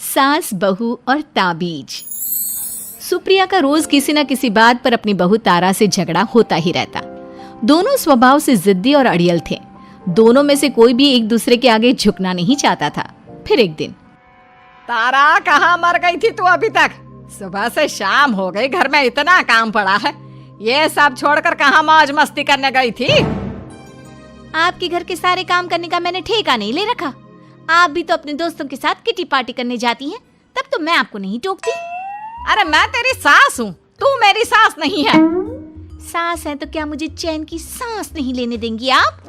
सास, बहू और ताबीज। सुप्रिया का रोज किसी न किसी बात पर अपनी बहू तारा से झगड़ा होता ही रहता। दोनों स्वभाव से जिद्दी और अड़ियल थे। दोनों में से कोई भी एक दूसरे के आगे झुकना नहीं चाहता था। फिर एक दिन, तारा कहाँ मर गई थी तू अभी तक? सुबह से शाम हो गई, घर में इतना काम पड़ा है, ये सब छोड़कर कहाँ मौज मस्ती करने गई थी? आपके घर के सारे काम करने का मैंने ठेका नहीं ले रखा। आप भी तो अपने दोस्तों के साथ किटी पार्टी करने जाती हैं, तब तो मैं आपको नहीं टोकती। अरे मैं तेरी सास हूँ, तू मेरी सास नहीं है। सास है तो क्या मुझे चैन की सांस नहीं लेने देंगी आप?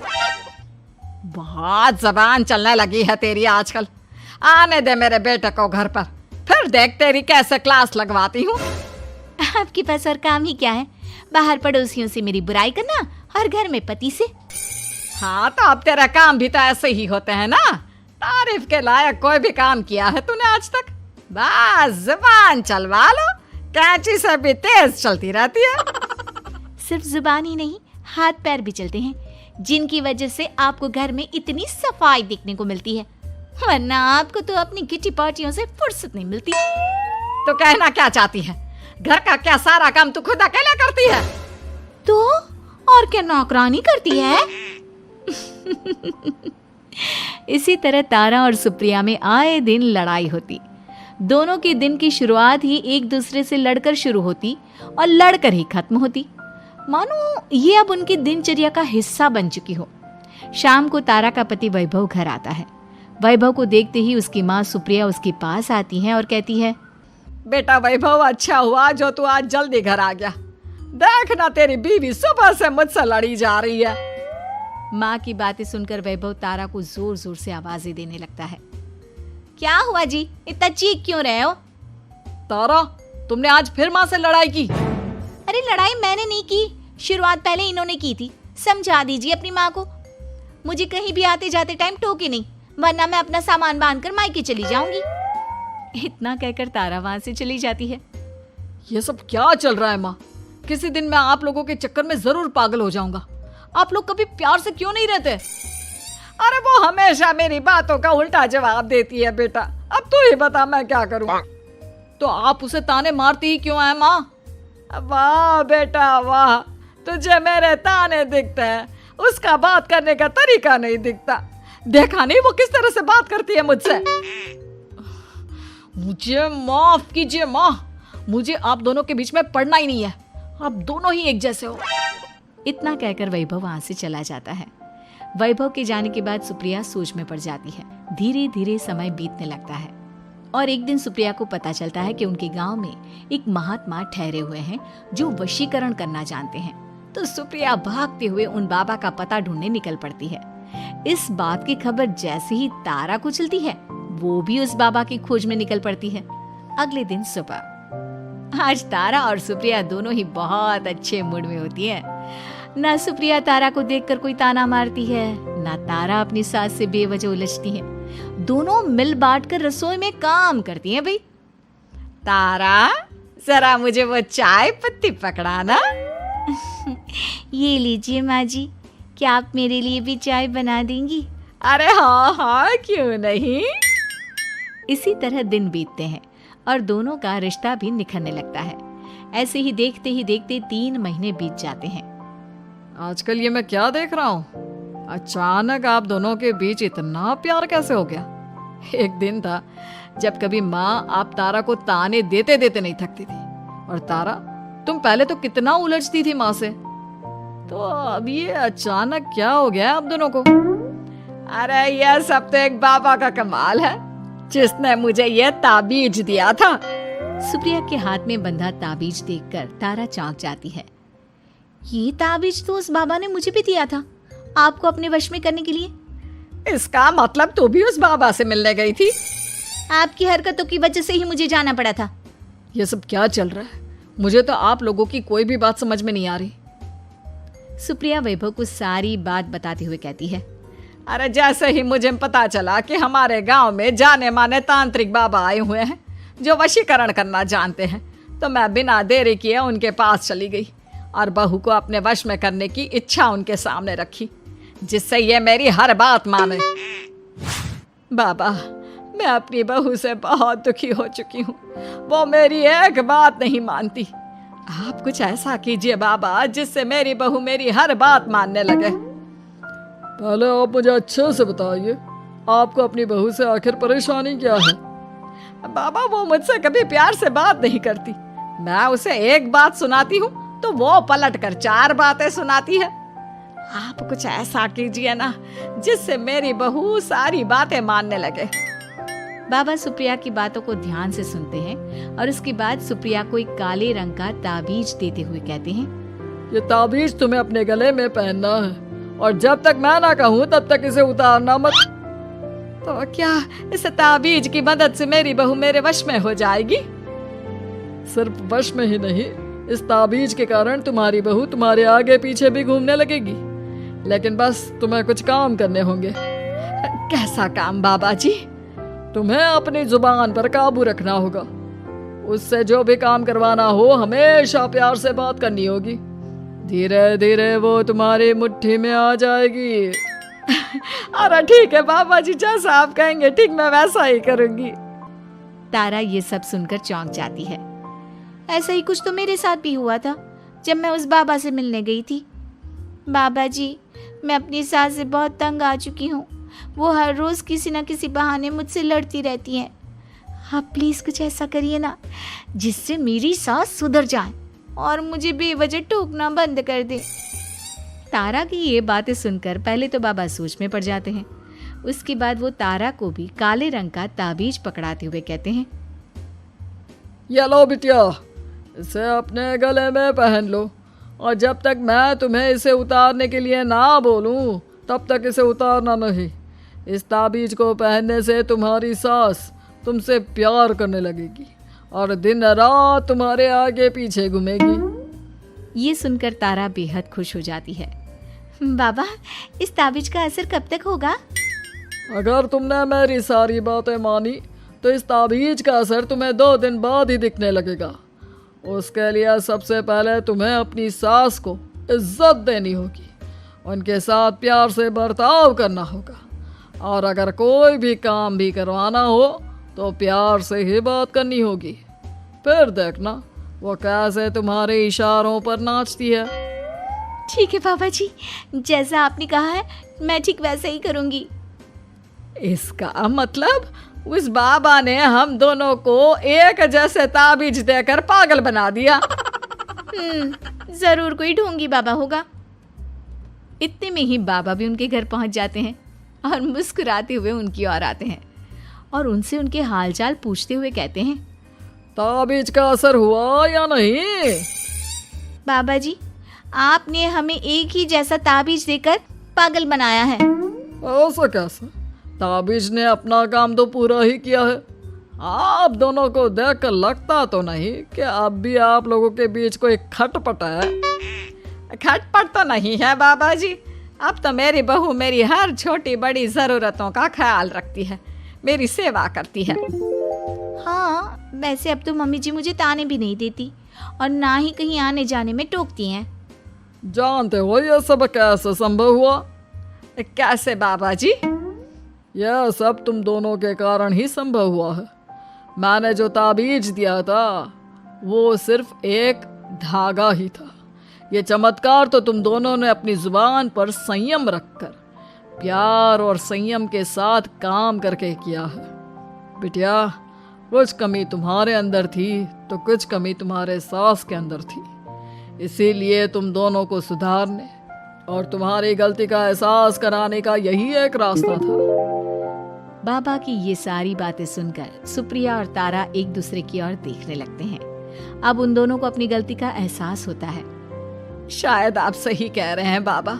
बहुत जबान चलने लगी है तेरी आजकल। आने दे मेरे बेटे को घर पर, फिर देख तेरी कैसे क्लास लगवाती हूँ। आपके पास और काम ही क्या है? बाहर पड़ोसियों से मेरी बुराई करना और घर में पति से। हाँ तो अब तेरा काम भी तो ऐसे ही होते हैं ना। तारीफ के लायक कोई भी काम किया है तूने आज तक? बस जुबान चलवा लो, कैंची से भी तेज चलती रहती है। सिर्फ जुबान ही नहीं, हाथ पैर भी चलते हैं, जिनकी वजह से आपको घर में इतनी सफाई देखने को मिलती है, वरना आपको तो अपनी किटी पार्टियों से फुर्सत नहीं मिलती। तो कहना क्या चाहती है? घर का क्या सारा काम तू खुद अकेला करती है? तो और क्या नौकरानी करती है? इसी तरह तारा और सुप्रिया में आए दिन लड़ाई होती। दोनों के दिन की शुरुआत ही एक दूसरे से लड़कर शुरू होती और लड़कर ही खत्म होती, मानो ये अब उनकी दिनचर्या का हिस्सा बन चुकी हो। शाम को तारा का पति वैभव घर आता है। वैभव को देखते ही उसकी माँ सुप्रिया उसके पास आती है और कहती है, बेटा वैभव, अच्छा हुआ जो तू आज जल्दी घर आ गया। देख ना, तेरी बीवी सुबह से मुझसे लड़ी जा रही है। माँ की बातें सुनकर वैभव तारा को जोर जोर से आवाजें देने लगता है। क्या हुआ जी, इतना चीख क्यों रहे हो? तारा, तुमने आज फिर माँ से लड़ाई की? अरे लड़ाई मैंने नहीं की, शुरुआत पहले इन्होंने की थी। समझा दीजिए अपनी माँ को। मुझे कहीं भी आते जाते टाइम टोके नहीं, वरना मैं अपना सामान बांधकर मायके चली जाऊंगी। इतना कहकर तारा वहां से चली जाती है। ये सब क्या चल रहा है माँ? किसी दिन मैं आप लोगों के चक्कर में जरूर पागल हो जाऊंगा। आप लोग कभी प्यार से क्यों नहीं रहते? अरे वो हमेशा मेरी बातों का उल्टा जवाब देती है बेटा। अब तू ही बता मैं क्या करूं? तो आप उसे ताने मारती ही क्यों है माँ? वाह बेटा वाह, तुझे मेरे ताने दिखते हैं, उसका बात करने का तरीका नहीं दिखता। देखा नहीं वो किस तरह से बात करती है मुझसे। मुझे माफ कीजिए माँ, मुझे आप दोनों के बीच में पड़ना ही नहीं है। आप दोनों ही एक जैसे हो। इतना कहकर वैभव वहां से चला जाता है। वैभव के जाने के बाद सुप्रिया सोच में पड़ जाती है। धीरे धीरे समय बीतने लगता है और एक दिन सुप्रिया को पता चलता है कि उनके गांव में एक महात्मा ठहरे हुए हैं जो वशीकरण करना जानते हैं। तो सुप्रिया भागते हुए उन बाबा का पता ढूंढने निकल पड़ती है। इस बात की खबर जैसे ही तारा को चलती है, वो भी उस बाबा की खोज में निकल पड़ती है। अगले दिन सुबह, आज तारा और सुप्रिया दोनों ही बहुत अच्छे मूड में होती है। ना सुप्रिया तारा को देखकर कोई ताना मारती है, ना तारा अपनी सास से बेवजह उलझती है। दोनों मिल बांट कर रसोई में काम करती हैं। भाई तारा, जरा मुझे वो चाय पत्ती पकड़ाना। ये लीजिए माँ जी, क्या आप मेरे लिए भी चाय बना देंगी? अरे हाँ हाँ, क्यों नहीं। इसी तरह दिन बीतते हैं और दोनों का रिश्ता भी निखरने लगता है। ऐसे ही देखते 3 महीने बीत जाते हैं। आजकल ये मैं क्या देख रहा हूँ? अचानक आप दोनों के बीच इतना प्यार कैसे हो गया? एक दिन था जब कभी माँ आप तारा को ताने देते देते नहीं थकती थी, और तारा, तुम पहले तो कितना उलझती थी माँ से, तो अब ये अचानक क्या हो गया आप दोनों को? अरे यह सब तो एक बाबा का कमाल है, जिसने मुझे ये ताबीज दिया था। सुप्रिया के हाथ में बंधा ताबीज देखकर तारा चौंक जाती है। ये ताबीज तो उस बाबा ने मुझे भी दिया था, आपको अपने वश में करने के लिए। इसका मतलब तू भी उस बाबा से मिलने गई थी? आपकी हरकतों की वजह से ही मुझे जाना पड़ा था। ये सब क्या चल रहा है? मुझे तो आप लोगों की कोई भी बात समझ में नहीं आ रही। सुप्रिया वैभव को सारी बात बताते हुए कहती है, अरे जैसे ही मुझे पता चला कि हमारे गांव में जाने माने तांत्रिक बाबा आए हुए हैं जो वशीकरण करना जानते हैं, तो मैं बिना देरी किए उनके पास चली गई और बहू को अपने वश में करने की इच्छा उनके सामने रखी, जिससे ये मेरी हर बात माने। बाबा, मैं अपनी बहू से बहुत दुखी हो चुकी हूँ। वो मेरी एक बात नहीं मानती। आप कुछ ऐसा कीजिए बाबा जिससे मेरी बहू मेरी हर बात मानने लगे। पहले आप मुझे अच्छे से बताइए, आपको अपनी बहू से आखिर परेशानी क्या है? बाबा वो मुझसे कभी प्यार से बात नहीं करती। मैं उसे एक बात सुनाती हूँ तो वो पलट कर 4 बातें सुनाती है। आप कुछ ऐसा कीजिए ना जिससे मेरी बहू सारी बातें मानने लगे। बाबा सुप्रिया की बातों को ध्यान से सुनते हैं और उसके बाद सुप्रिया को एक काले रंग का ताबीज देते हुए कहते हैं, ये ताबीज तुम्हें अपने गले में पहनना है और जब तक मैं ना कहूँ तब तक इसे उतारना मत। तो क्या इस ताबीज की मदद से मेरी बहू मेरे वश में हो जाएगी? सिर्फ वश में ही नहीं, इस ताबीज के कारण तुम्हारी बहू तुम्हारे आगे पीछे भी घूमने लगेगी। लेकिन बस तुम्हें कुछ काम करने होंगे। कैसा काम बाबा जी? तुम्हें अपनी जुबान पर काबू रखना होगा। उससे जो भी काम करवाना हो हमेशा प्यार से बात करनी होगी। धीरे धीरे वो तुम्हारी मुट्ठी में आ जाएगी। अरे ठीक है बाबा जी, जैसा आप कहेंगे ठीक मैं वैसा ही करूंगी। तारा ये सब सुनकर चौंक जाती है। ऐसा ही कुछ तो मेरे साथ भी हुआ था जब मैं उस बाबा से मिलने गई थी। बाबा जी, मैं अपनी सास से बहुत तंग आ चुकी हूँ। वो हर रोज़ किसी न किसी बहाने मुझसे लड़ती रहती हैं। आप प्लीज़ कुछ ऐसा करिए ना जिससे मेरी सास सुधर जाए और मुझे बेवजह टोकना बंद कर दे। तारा की ये बातें सुनकर पहले तो बाबा सोच में पड़ जाते हैं। उसके बाद वो तारा को भी काले रंग का ताबीज पकड़ाते हुए कहते हैं, ये लो बिटिया, इसे अपने गले में पहन लो और जब तक मैं तुम्हें इसे उतारने के लिए ना बोलूं तब तक इसे उतारना नहीं। इस ताबीज को पहनने से तुम्हारी सास तुमसे प्यार करने लगेगी और दिन रात तुम्हारे आगे पीछे घूमेगी। ये सुनकर तारा बेहद खुश हो जाती है। बाबा, इस ताबीज का असर कब तक होगा? अगर तुमने मेरी सारी बातें मानी तो इस ताबीज का असर तुम्हें 2 दिन बाद ही दिखने लगेगा। उसके लिए सबसे पहले तुम्हें अपनी सास को इज्जत देनी होगी, उनके साथ प्यार से बर्ताव करना होगा और अगर कोई भी काम भी करवाना हो तो प्यार से ही बात करनी होगी। फिर देखना वो कैसे तुम्हारे इशारों पर नाचती है। ठीक है बाबा जी, जैसा आपने कहा है मैं ठीक वैसा ही करूँगी। इसका मतलब उस बाबा ने हम दोनों को एक जैसे ताबीज देकर पागल बना दिया। जरूर कोई ढोंगी बाबा होगा। इतने में ही बाबा भी उनके घर पहुंच जाते हैं और मुस्कुराते हुए उनकी ओर आते हैं और उनसे उनके हालचाल पूछते हुए कहते हैं, ताबीज का असर हुआ या नहीं? बाबा जी, आपने हमें एक ही जैसा ताबीज देकर पागल बनाया है। ऐसा कैसे? ताबीज ने अपना काम तो पूरा ही किया है। आप दोनों को देखकर लगता तो नहीं कि अब भी आप लोगों के बीच कोई खटपट है। खटपट तो नहीं है बाबा जी। अब तो मेरी बहू मेरी हर छोटी बड़ी ज़रूरतों का ख्याल रखती है, मेरी सेवा करती है। हाँ, वैसे अब तो मम्मी जी मुझे ताने भी नहीं देती और ना ही कहीं आने जाने में टोकती हैं। जानते हो यह सब कैसे संभव हुआ? कैसे बाबा जी? यह सब तुम दोनों के कारण ही संभव हुआ है। मैंने जो ताबीज दिया था वो सिर्फ एक धागा ही था। ये चमत्कार तो तुम दोनों ने अपनी जुबान पर संयम रखकर प्यार और संयम के साथ काम करके किया है। बिटिया, कुछ कमी तुम्हारे अंदर थी तो कुछ कमी तुम्हारे सास के अंदर थी। इसीलिए तुम दोनों को सुधारने और तुम्हारी गलती का एहसास कराने का यही एक रास्ता था। बाबा की ये सारी बातें सुनकर सुप्रिया और तारा एक दूसरे की ओर देखने लगते हैं। अब उन दोनों को अपनी गलती का एहसास होता है। शायद आप सही कह रहे हैं बाबा।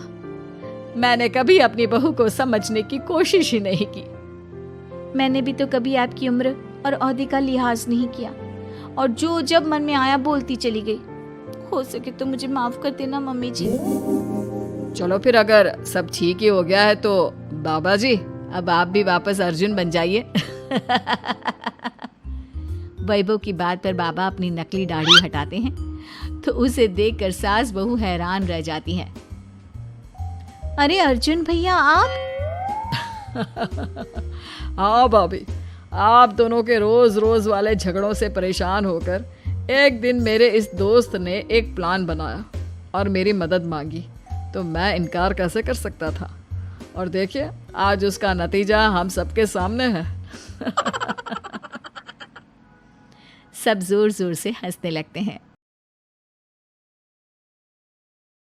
मैंने कभी अपनी बहू को समझने की कोशिश ही नहीं की। मैंने भी तो कभी आपकी उम्र और ओहदे का लिहाज नहीं किया और जो जब मन में आया बोलती चली गई। हो सके तो मुझे माफ कर देना मम्मी जी। चलो फिर, अगर सब ठीक ही हो गया है तो बाबा जी अब आप भी वापस अर्जुन बन जाइए। वैभव की बात पर बाबा अपनी नकली दाढ़ी हटाते हैं तो उसे देखकर सास बहू हैरान रह जाती हैं। अरे अर्जुन भैया, आप? हाँ भाभी, आप दोनों के रोज रोज वाले झगड़ों से परेशान होकर एक दिन मेरे इस दोस्त ने एक प्लान बनाया और मेरी मदद मांगी, तो मैं इनकार कैसे कर सकता था। और देखिए आज उसका नतीजा हम सबके सामने है। सब जोर जोर से हंसने लगते हैं।